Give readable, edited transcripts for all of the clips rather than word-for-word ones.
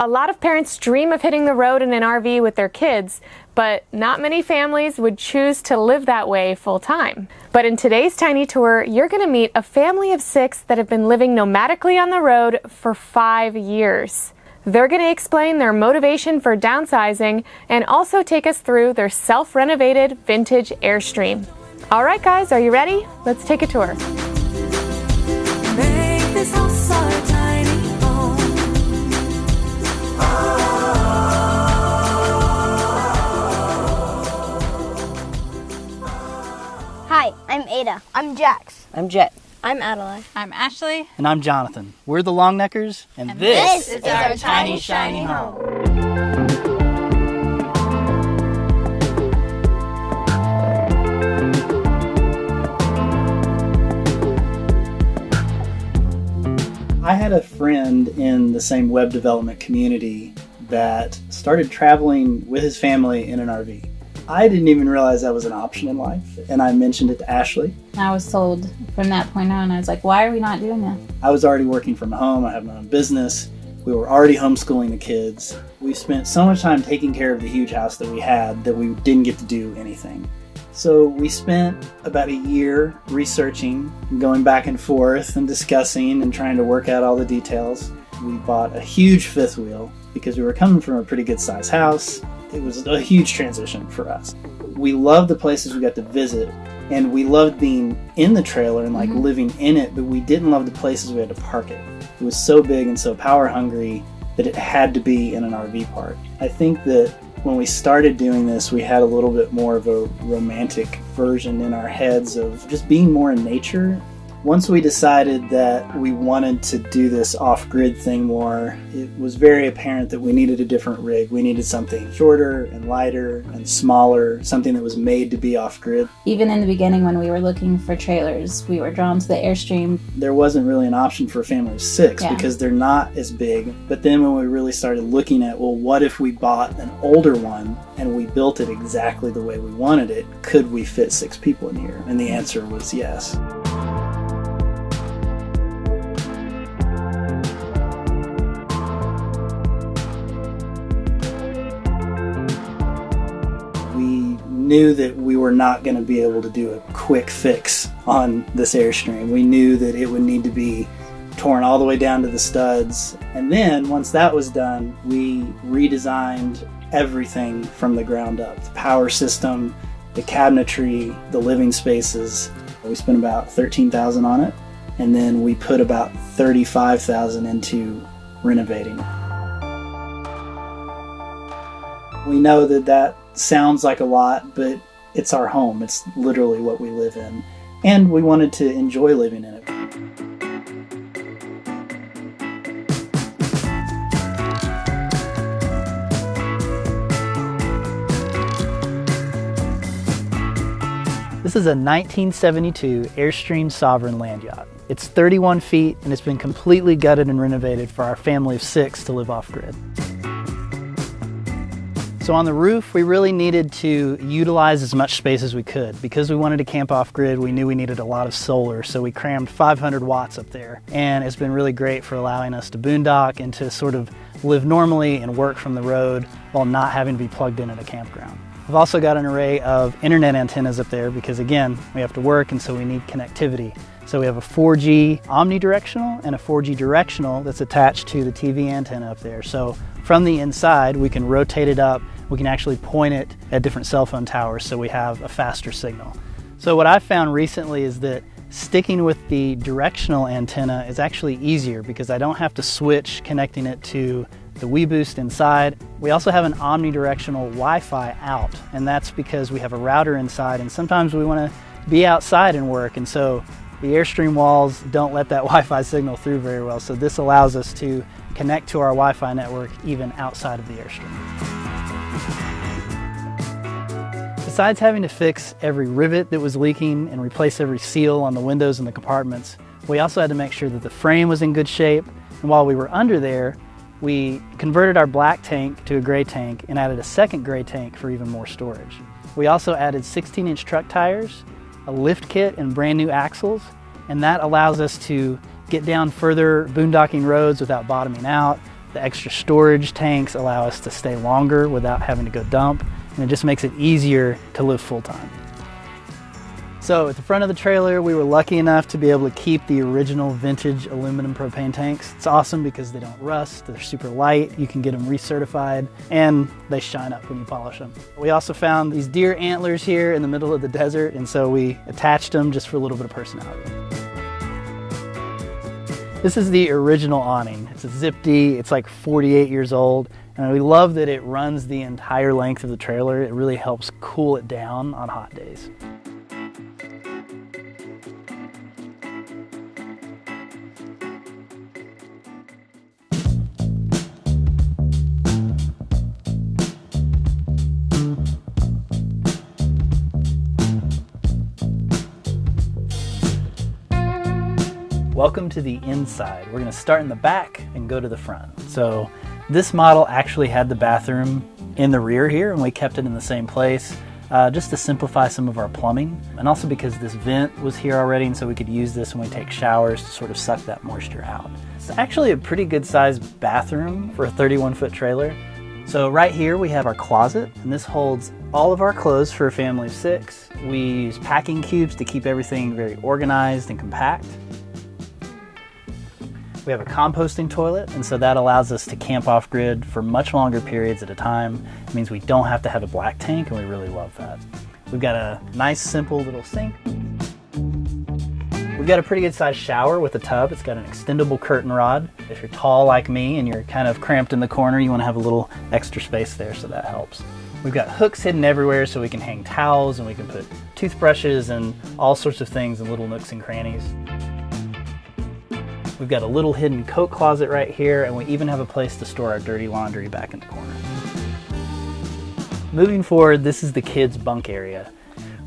A lot of parents dream of hitting the road in an RV with their kids, but not many families would choose to live that way full time. But in today's Tiny Tour, you're going to meet a family of 6 that have been living nomadically on the road for 5 years. They're going to explain their motivation for downsizing and also take us through their self-renovated vintage Airstream. All right, guys, are you ready? Let's take a tour. Make this house our tiny home. Hi, I'm Ada. I'm Jax. I'm Jet. I'm Adelaide. I'm Ashley. And I'm Jonathan. We're the Longneckers, and this is our tiny, shiny home. I had a friend in the same web development community that started traveling with his family in an RV. I didn't even realize that was an option in life, and I mentioned it to Ashley. I was told from that point on, I was like, why are we not doing that? I was already working from home. I have my own business. We were already homeschooling the kids. We spent so much time taking care of the huge house that we had that we didn't get to do anything. So we spent about a year researching, going back and forth and discussing and trying to work out all the details. We bought a huge fifth wheel because we were coming from a pretty good sized house. It was a huge transition for us. We loved the places we got to visit, and we loved being in the trailer and living in it, but we didn't love the places we had to park it. It was so big and so power hungry that it had to be in an RV park. I think that when we started doing this, we had a little bit more of a romantic version in our heads of just being more in nature. Once we decided that we wanted to do this off-grid thing more, it was very apparent that we needed a different rig. We needed something shorter and lighter and smaller, something that was made to be off-grid. Even in the beginning when we were looking for trailers, we were drawn to the Airstream. There wasn't really an option for a family of 6 because they're not as big. But then when we really started looking at, well, what if we bought an older one and we built it exactly the way we wanted it? Could we fit 6 people in here? And the answer was yes. Knew that we were not going to be able to do a quick fix on this Airstream. We knew that it would need to be torn all the way down to the studs. And then once that was done, we redesigned everything from the ground up. The power system, the cabinetry, the living spaces. We spent about $13,000 on it. And then we put about $35,000 into renovating. We know that that sounds like a lot, but it's our home. It's literally what we live in. And we wanted to enjoy living in it. This is a 1972 Airstream Sovereign land yacht. It's 31 feet and it's been completely gutted and renovated for our family of 6 to live off-grid. So on the roof, we really needed to utilize as much space as we could. Because we wanted to camp off-grid, we knew we needed a lot of solar, so we crammed 500 watts up there. And it's been really great for allowing us to boondock and to sort of live normally and work from the road while not having to be plugged in at a campground. I've also got an array of internet antennas up there because, again, we have to work and so we need connectivity. So we have a 4G omnidirectional and a 4G directional that's attached to the TV antenna up there. So from the inside, we can rotate it up. We can actually point it at different cell phone towers so we have a faster signal. So what I've found recently is that sticking with the directional antenna is actually easier because I don't have to switch connecting it to the WeBoost inside. We also have an omnidirectional Wi-Fi out, and that's because we have a router inside and sometimes we want to be outside and work, and so the Airstream walls don't let that Wi-Fi signal through very well, so this allows us to connect to our Wi-Fi network even outside of the Airstream. Besides having to fix every rivet that was leaking and replace every seal on the windows and the compartments, we also had to make sure that the frame was in good shape. And while we were under there, we converted our black tank to a gray tank and added a second gray tank for even more storage. We also added 16-inch truck tires, a lift kit, and brand new axles, and that allows us to get down further boondocking roads without bottoming out. The extra storage tanks allow us to stay longer without having to go dump, and it just makes it easier to live full time. So at the front of the trailer, we were lucky enough to be able to keep the original vintage aluminum propane tanks. It's awesome because they don't rust, they're super light, you can get them recertified, and they shine up when you polish them. We also found these deer antlers here in the middle of the desert, and so we attached them just for a little bit of personality. This is the original awning. It's a Zip-D, it's like 48 years old, and we love that it runs the entire length of the trailer. It really helps cool it down on hot days. Welcome to the inside. We're going to start in the back and go to the front. So this model actually had the bathroom in the rear here, and we kept it in the same place just to simplify some of our plumbing, and also because this vent was here already, and so we could use this when we take showers to sort of suck that moisture out. It's actually a pretty good sized bathroom for a 31-foot trailer. So right here we have our closet, and this holds all of our clothes for a family of 6. We use packing cubes to keep everything very organized and compact. We have a composting toilet, and so that allows us to camp off grid for much longer periods at a time. It means we don't have to have a black tank, and we really love that. We've got a nice, simple little sink. We've got a pretty good sized shower with a tub. It's got an extendable curtain rod. If you're tall like me and you're kind of cramped in the corner, you want to have a little extra space there, so that helps. We've got hooks hidden everywhere so we can hang towels, and we can put toothbrushes and all sorts of things in little nooks and crannies. We've got a little hidden coat closet right here, and we even have a place to store our dirty laundry back in the corner. Moving forward, this is the kids' bunk area.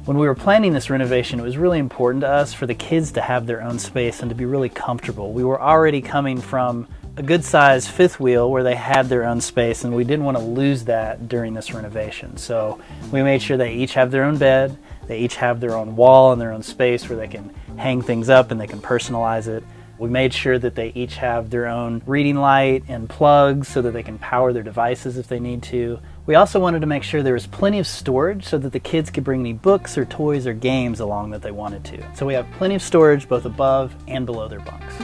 When we were planning this renovation, it was really important to us for the kids to have their own space and to be really comfortable. We were already coming from a good sized fifth wheel where they had their own space, and we didn't want to lose that during this renovation. So we made sure they each have their own bed, they each have their own wall and their own space where they can hang things up and they can personalize it. We made sure that they each have their own reading light and plugs so that they can power their devices if they need to. We also wanted to make sure there was plenty of storage so that the kids could bring any books or toys or games along that they wanted to. So we have plenty of storage both above and below their bunks.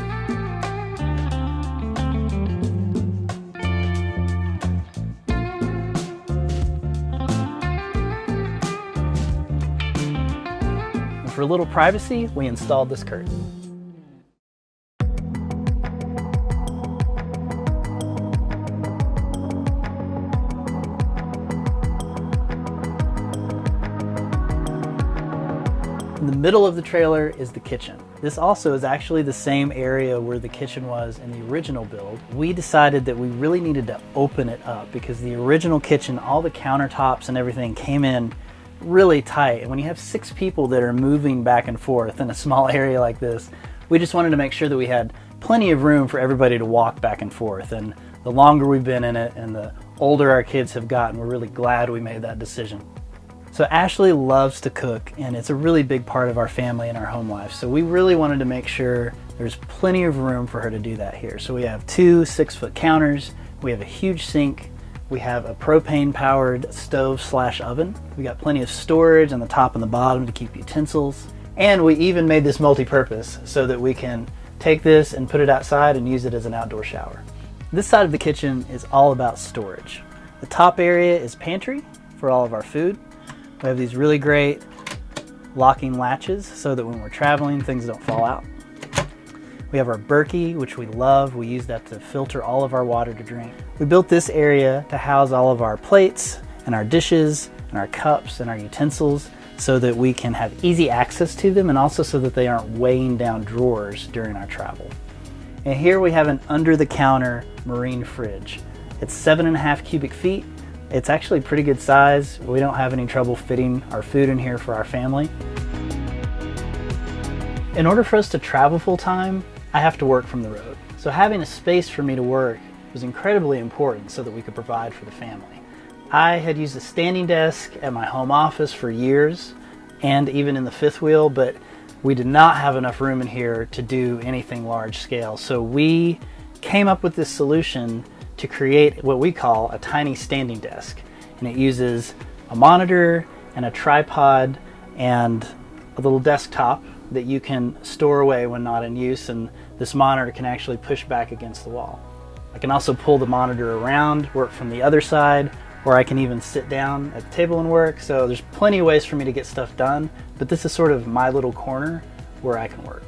And for a little privacy, we installed this curtain. In the middle of the trailer is the kitchen. This also is actually the same area where the kitchen was in the original build. We decided that we really needed to open it up because the original kitchen, all the countertops and everything came in really tight. And when you have 6 people that are moving back and forth in a small area like this, we just wanted to make sure that we had plenty of room for everybody to walk back and forth. And the longer we've been in it and the older our kids have gotten, we're really glad we made that decision. So Ashley loves to cook, and it's a really big part of our family and our home life. So we really wanted to make sure there's plenty of room for her to do that here. So we have 2 6-foot counters, we have a huge sink, we have a propane-powered stove/oven. We got plenty of storage on the top and the bottom to keep utensils. And we even made this multi-purpose so that we can take this and put it outside and use it as an outdoor shower. This side of the kitchen is all about storage. The top area is pantry for all of our food. We have these really great locking latches so that when we're traveling, things don't fall out. We have our Berkey, which we love. We use that to filter all of our water to drink. We built this area to house all of our plates and our dishes and our cups and our utensils so that we can have easy access to them, and also so that they aren't weighing down drawers during our travel. And here we have an under-the-counter marine fridge. It's 7.5 cubic feet. It's actually pretty good size. We don't have any trouble fitting our food in here for our family. In order for us to travel full time, I have to work from the road. So having a space for me to work was incredibly important so that we could provide for the family. I had used a standing desk at my home office for years, and even in the fifth wheel, but we did not have enough room in here to do anything large scale. So we came up with this solution to create what we call a tiny standing desk. And it uses a monitor and a tripod and a little desktop that you can store away when not in use, and this monitor can actually push back against the wall. I can also pull the monitor around, work from the other side, or I can even sit down at the table and work. So there's plenty of ways for me to get stuff done, but this is sort of my little corner where I can work.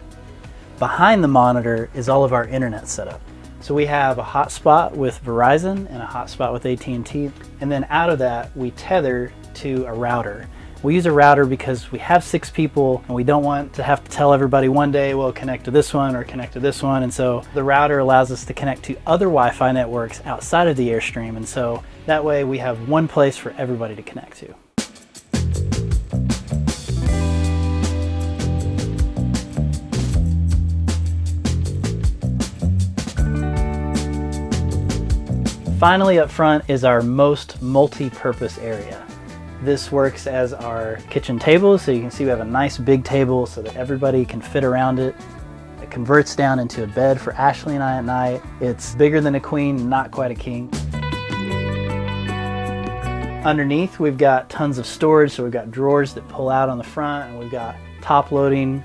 Behind the monitor is all of our internet setup. So we have a hotspot with Verizon and a hotspot with AT&T, and then out of that we tether to a router. We use a router because we have 6 people and we don't want to have to tell everybody one day, well, connect to this one or connect to this one. And so the router allows us to connect to other Wi-Fi networks outside of the Airstream. And so that way we have one place for everybody to connect to. Finally, up front is our most multi-purpose area. This works as our kitchen table, so you can see we have a nice big table so that everybody can fit around it. It converts down into a bed for Ashley and I at night. It's bigger than a queen, not quite a king. Underneath, we've got tons of storage, so we've got drawers that pull out on the front, and we've got top-loading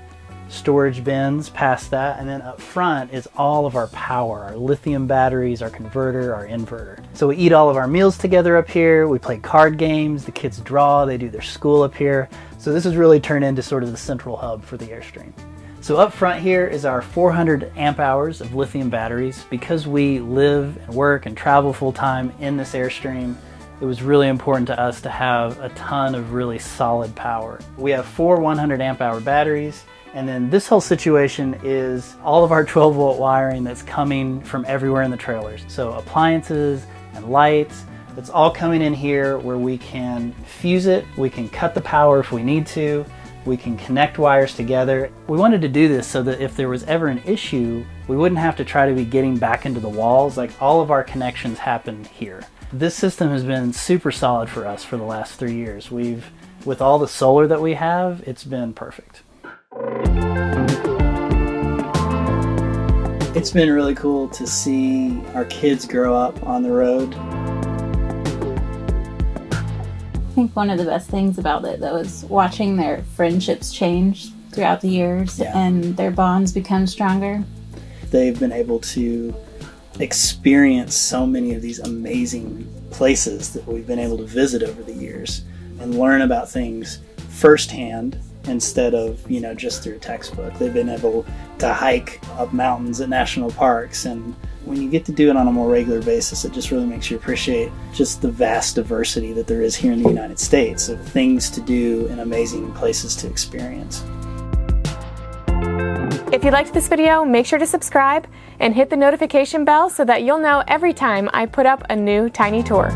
storage bins past that, and then up front is all of our power, our lithium batteries, our converter, our inverter. So we eat all of our meals together up here, we play card games, the kids draw, they do their school up here. So this has really turned into sort of the central hub for the Airstream. So up front here is our 400 amp hours of lithium batteries. Because we live and work and travel full-time in this Airstream, it was really important to us to have a ton of really solid power. We have 4 100 amp hour batteries. And then this whole situation is all of our 12-volt wiring that's coming from everywhere in the trailers. So appliances and lights, it's all coming in here where we can fuse it, we can cut the power if we need to, we can connect wires together. We wanted to do this so that if there was ever an issue, we wouldn't have to try to be getting back into the walls. Like, all of our connections happen here. This system has been super solid for us for the last 3 years. With all the solar that we have, it's been perfect. It's been really cool to see our kids grow up on the road. I think one of the best things about it, though, is watching their friendships change throughout the years and their bonds become stronger. They've been able to experience so many of these amazing places that we've been able to visit over the years and learn about things firsthand instead of, just through a textbook. They've been able to hike up mountains at national parks, and when you get to do it on a more regular basis, it just really makes you appreciate just the vast diversity that there is here in the United States of things to do and amazing places to experience. If you liked this video, make sure to subscribe and hit the notification bell so that you'll know every time I put up a new tiny tour.